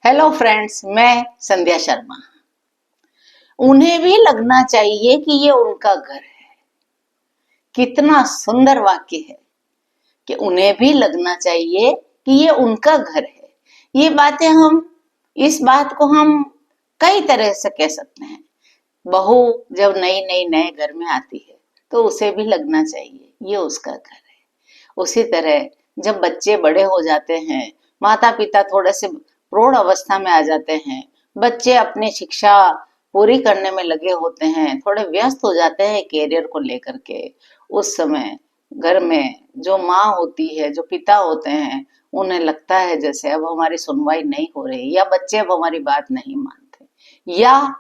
Hello friends, मैं संध्या शर्मा। उन्हें भी लगना चाहिए कि ये उनका घर है। कितना सुंदर वाक्य है कि उन्हें भी लगना चाहिए कि ये उनका घर है। ये बातें इस बात को हम कई तरह से कह सकते हैं। बहू जब नई नई नए घर में आती है तो उसे भी लगना चाहिए ये उसका घर है। उसी तरह जब बच्चे बड़े हो जाते हैं, माता पिता थोड़े से प्रौढ़ अवस्था में आ जाते हैं, बच्चे अपनी शिक्षा पूरी करने में लगे होते हैं, थोड़े व्यस्त हो जाते हैं कैरियर को लेकर के। उस समय घर में जो माँ होती है, जो पिता होते हैं, उन्हें लगता है जैसे अब हमारी सुनवाई नहीं हो रही या बच्चे अब हमारी बात नहीं मानते। या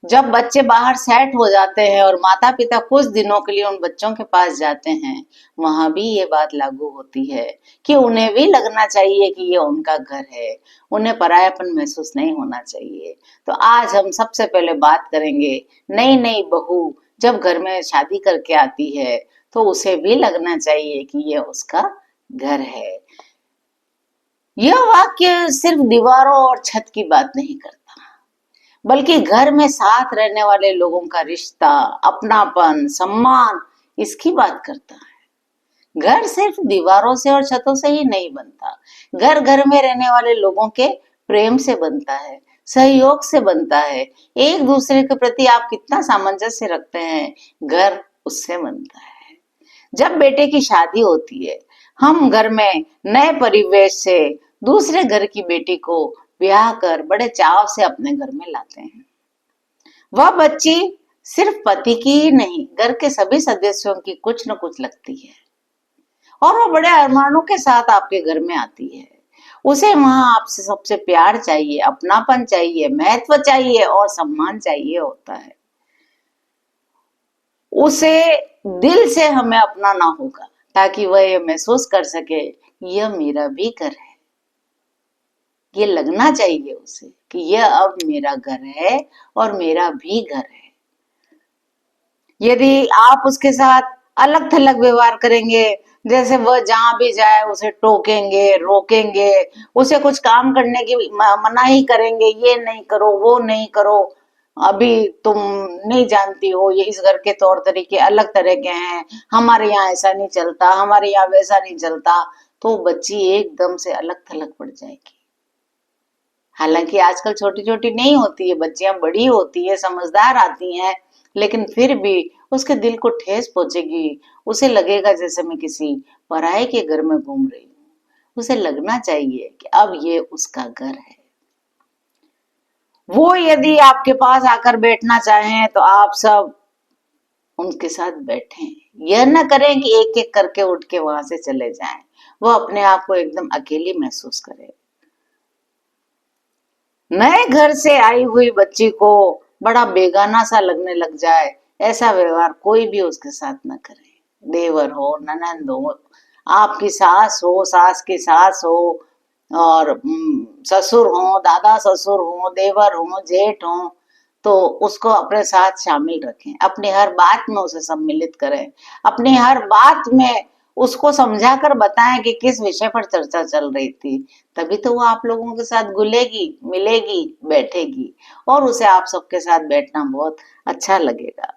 जब बच्चे बाहर सेट हो जाते हैं और माता पिता कुछ दिनों के लिए उन बच्चों के पास जाते हैं, वहां भी ये बात लागू होती है कि उन्हें भी लगना चाहिए कि ये उनका घर है। उन्हें परायापन महसूस नहीं होना चाहिए। तो आज हम सबसे पहले बात करेंगे, नई नई बहू जब घर में शादी करके आती है तो उसे भी लगना चाहिए कि ये उसका घर है। यह वाक्य सिर्फ दीवारों और छत की बात नहीं करता, बल्कि घर में साथ रहने वाले लोगों का रिश्ता, अपनापन, सम्मान, इसकी बात करता है। घर सिर्फ दीवारों से और छतों से ही नहीं बनता। घर घर में रहने वाले लोगों के प्रेम से बनता है, सहयोग से बनता है। एक दूसरे के प्रति आप कितना सामंजस्य रखते हैं, घर उससे बनता है। जब बेटे की शादी होती है, हम घर में नए परिवेश से दूसरे घर की बेटी को ब्याह कर बड़े चाव से अपने घर में लाते हैं। वह बच्ची सिर्फ पति की ही नहीं, घर के सभी सदस्यों की कुछ न कुछ लगती है और वो बड़े अरमानों के साथ आपके घर में आती है। उसे वहां आपसे सबसे प्यार चाहिए, अपनापन चाहिए, महत्व चाहिए और सम्मान चाहिए होता है। उसे दिल से हमें अपनाना होगा ताकि वह ये महसूस कर सके यह मेरा भी घर है। ये लगना चाहिए उसे कि यह अब मेरा घर है और मेरा भी घर है। यदि आप उसके साथ अलग थलग व्यवहार करेंगे, जैसे वह जहां भी जाए उसे टोकेंगे, रोकेंगे, उसे कुछ काम करने की मनाही करेंगे, ये नहीं करो, वो नहीं करो, अभी तुम नहीं जानती हो ये इस घर के तौर तरीके अलग तरह के हैं, हमारे यहाँ ऐसा नहीं चलता, हमारे यहाँ वैसा नहीं चलता, तो बच्ची एकदम से अलग थलग पड़ जाएगी। हालांकि आजकल छोटी छोटी नहीं होती है, बच्चियां बड़ी होती है, समझदार आती हैं, लेकिन फिर भी उसके दिल को ठेस पहुंचेगी। उसे लगेगा जैसे मैं किसी पराये के घर में घूम रही हूँ। उसे लगना चाहिए कि अब ये उसका घर है। वो यदि आपके पास आकर बैठना चाहें तो आप सब उनके साथ बैठें। यह न करें कि एक एक करके उठ के वहां से चले जाएं। वो अपने आप को एकदम अकेली महसूस करे। नए घर से आई हुई बच्ची को बड़ा बेगाना सा लगने लग जाए, ऐसा व्यवहार कोई भी उसके साथ न करे। देवर हो, ननंद हो, आपकी सास हो, सास की सास हो, और ससुर हो, दादा ससुर हो, देवर हो, जेठ हो, तो उसको अपने साथ शामिल रखें। अपनी हर बात में उसे सम्मिलित करें। अपनी हर बात में उसको समझा कर बताएं कि किस विषय पर चर्चा चल रही थी। तभी तो वो आप लोगों के साथ घुलेगी, मिलेगी, बैठेगी और उसे आप सबके साथ बैठना बहुत अच्छा लगेगा।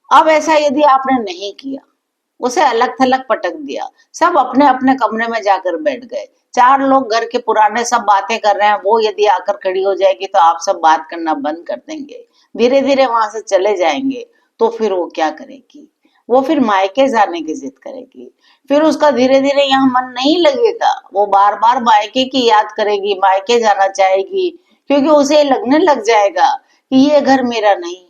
अब ऐसा यदि आपने नहीं किया, उसे अलग थलग पटक दिया, सब अपने अपने कमरे में जाकर बैठ गए, चार लोग घर के पुराने सब बातें कर रहे हैं, वो यदि आकर खड़ी हो जाएगी तो आप सब बात करना बंद कर देंगे, धीरे धीरे वहां से चले जाएंगे, तो फिर वो क्या करेगी? वो फिर मायके जाने की जिद करेगी। फिर उसका धीरे धीरे यहाँ मन नहीं लगेगा। वो बार बार मायके की याद करेगी, मायके जाना चाहेगी, क्योंकि उसे लगने लग जाएगा कि ये घर मेरा नहीं है।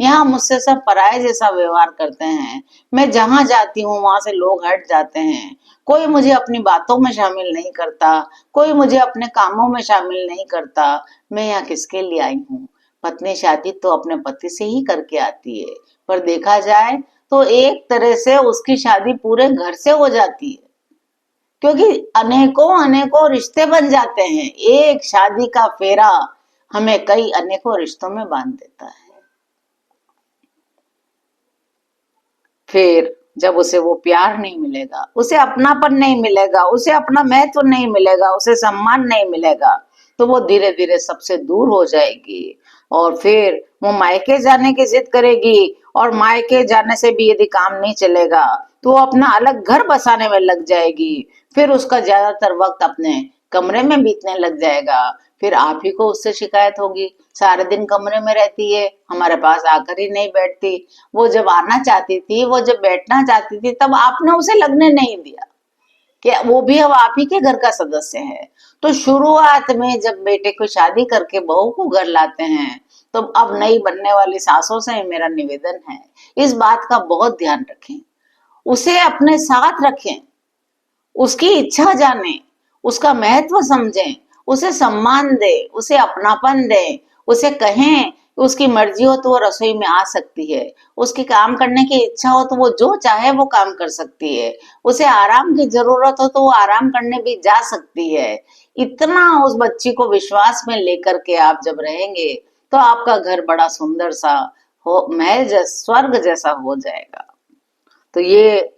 यहाँ मुझसे सब पराये जैसा व्यवहार करते हैं। मैं जहां जाती हूँ वहां से लोग हट जाते हैं। कोई मुझे अपनी बातों में शामिल नहीं करता, कोई मुझे अपने कामों में शामिल नहीं करता। मैं यहाँ किसके लिए आई हूँ? पत्नी शादी तो अपने पति से ही करके आती है, पर देखा जाए तो एक तरह से उसकी शादी पूरे घर से हो जाती है, क्योंकि अनेकों अनेकों रिश्ते बन जाते हैं। एक शादी का फेरा हमें कई अनेकों रिश्तों में बांध देता है। फिर जब उसे वो प्यार नहीं मिलेगा, उसे अपनापन नहीं मिलेगा, उसे अपना महत्व नहीं मिलेगा, उसे सम्मान नहीं मिलेगा, तो वो धीरे धीरे सबसे दूर हो जाएगी। और फिर वो मायके जाने की जिद करेगी, और मायके जाने से भी यदि काम नहीं चलेगा तो वो अपना अलग घर बसाने में लग जाएगी। फिर उसका ज्यादातर वक्त अपने कमरे में बीतने लग जाएगा। फिर आप ही को उससे शिकायत होगी, सारे दिन कमरे में रहती है, हमारे पास आकर ही नहीं बैठती। वो जब आना चाहती थी, वो जब बैठना चाहती थी, तब आपने उसे लगने नहीं दिया कि वो भी अब आप ही के घर का सदस्य है। तो शुरुआत में जब बेटे को शादी करके बहू को घर लाते हैं, तो अब नई बनने वाली सासों से मेरा निवेदन है, इस बात का बहुत ध्यान रखें, उसे अपने साथ रखें, उसकी इच्छा जाने, उसका महत्व समझें, उसे सम्मान दे, उसे अपनापन दे, उसे कहें उसकी मर्जी हो तो वो रसोई में आ सकती है, उसकी काम करने की इच्छा हो तो वो जो चाहे वो काम कर सकती है, उसे आराम की जरूरत हो तो वो आराम करने भी जा सकती है। इतना उस बच्ची को विश्वास में लेकर के आप जब रहेंगे तो आपका घर बड़ा सुंदर सा हो, महल जैसा, स्वर्ग जैसा हो जाएगा। तो ये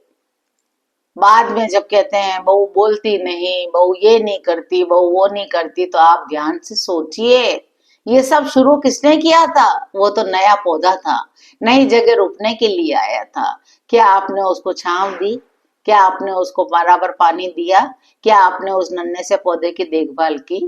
बाद में जब कहते हैं बहू बोलती नहीं, बहू ये नहीं करती, बहू वो नहीं करती, तो आप ध्यान से सोचिए, ये सब शुरू किसने किया था? वो तो नया पौधा था, नई जगह रोपने के लिए आया था। क्या आपने उसको छांव दी? क्या आपने उसको बराबर पानी दिया? क्या आपने उस नन्हे से पौधे की देखभाल की?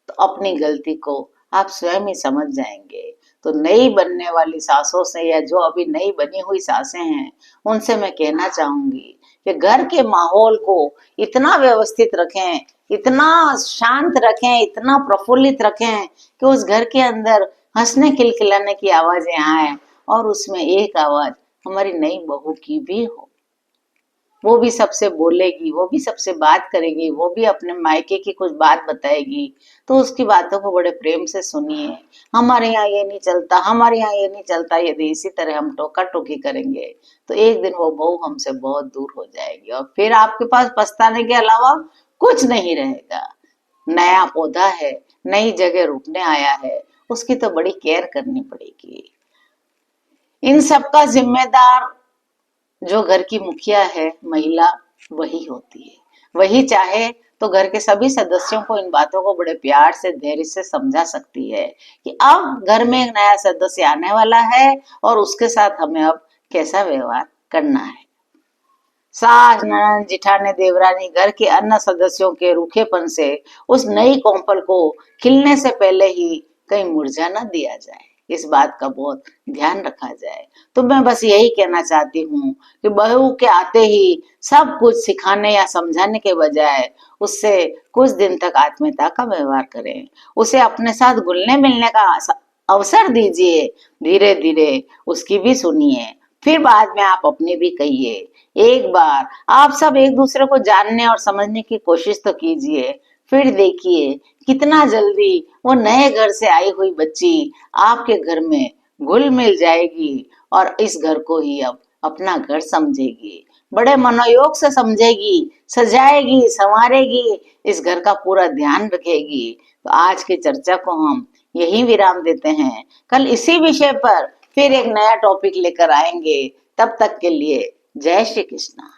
तो अपनी गलती को आप स्वयं ही समझ जाएंगे। तो नई बनने वाली सासों से, या जो अभी नई बनी हुई सासें हैं, उनसे मैं कहना चाहूंगी कि घर के माहौल को इतना व्यवस्थित रखें, इतना शांत रखें, इतना प्रफुल्लित रखें कि उस घर के अंदर हंसने खिलखिलाने की आवाजें आए, और उसमें एक आवाज हमारी नई बहू की भी हो। वो भी सबसे बोलेगी, वो भी सबसे बात करेगी, वो भी अपने मायके की कुछ बात बताएगी, तो उसकी बातों को बड़े प्रेम से सुनिए। हमारे यहाँ ये नहीं चलता, हमारे यहाँ ये नहीं चलता, यदि इसी तरह हम टोका टोकी करेंगे तो एक दिन वो बहू हमसे बहुत दूर हो जाएगी, और फिर आपके पास पछताने के अलावा कुछ नहीं रहेगा। नया पौधा है, नई जगह रुकने आया है, उसकी तो बड़ी केयर करनी पड़ेगी। इन सबका जिम्मेदार जो घर की मुखिया है, महिला, वही होती है। वही चाहे तो घर के सभी सदस्यों को इन बातों को बड़े प्यार से, धैर्य से समझा सकती है कि अब घर में एक नया सदस्य आने वाला है और उसके साथ हमें अब कैसा व्यवहार करना है। सास, ननद, जिठाने, देवरानी घर के अन्य सदस्यों के रूखेपन से उस नई कोंपल को खिलने से पहले ही कहीं मुरझा न दिया जाए, इस बात का बहुत ध्यान रखा जाए। तो मैं बस यही कहना चाहती हूँ कि बहू के आते ही सब कुछ सिखाने या समझाने के बजाय उससे कुछ दिन तक आत्मीयता का व्यवहार करें, उसे अपने साथ घुलने मिलने का अवसर दीजिए, धीरे धीरे उसकी भी सुनिए, फिर बाद में आप अपनी भी कहिए। एक बार आप सब एक दूसरे को जानने और समझने की कोशिश तो कीजिए, फिर देखिए कितना जल्दी वो नए घर से आई हुई बच्ची आपके घर में घुल मिल जाएगी और इस घर को ही अब अपना घर समझेगी, बड़े मनोयोग से समझेगी, सजाएगी, संवारेगी, इस घर का पूरा ध्यान रखेगी। तो आज की चर्चा को हम यही विराम देते हैं, कल इसी विषय पर फिर एक नया टॉपिक लेकर आएंगे। तब तक के लिए जय श्री कृष्णा।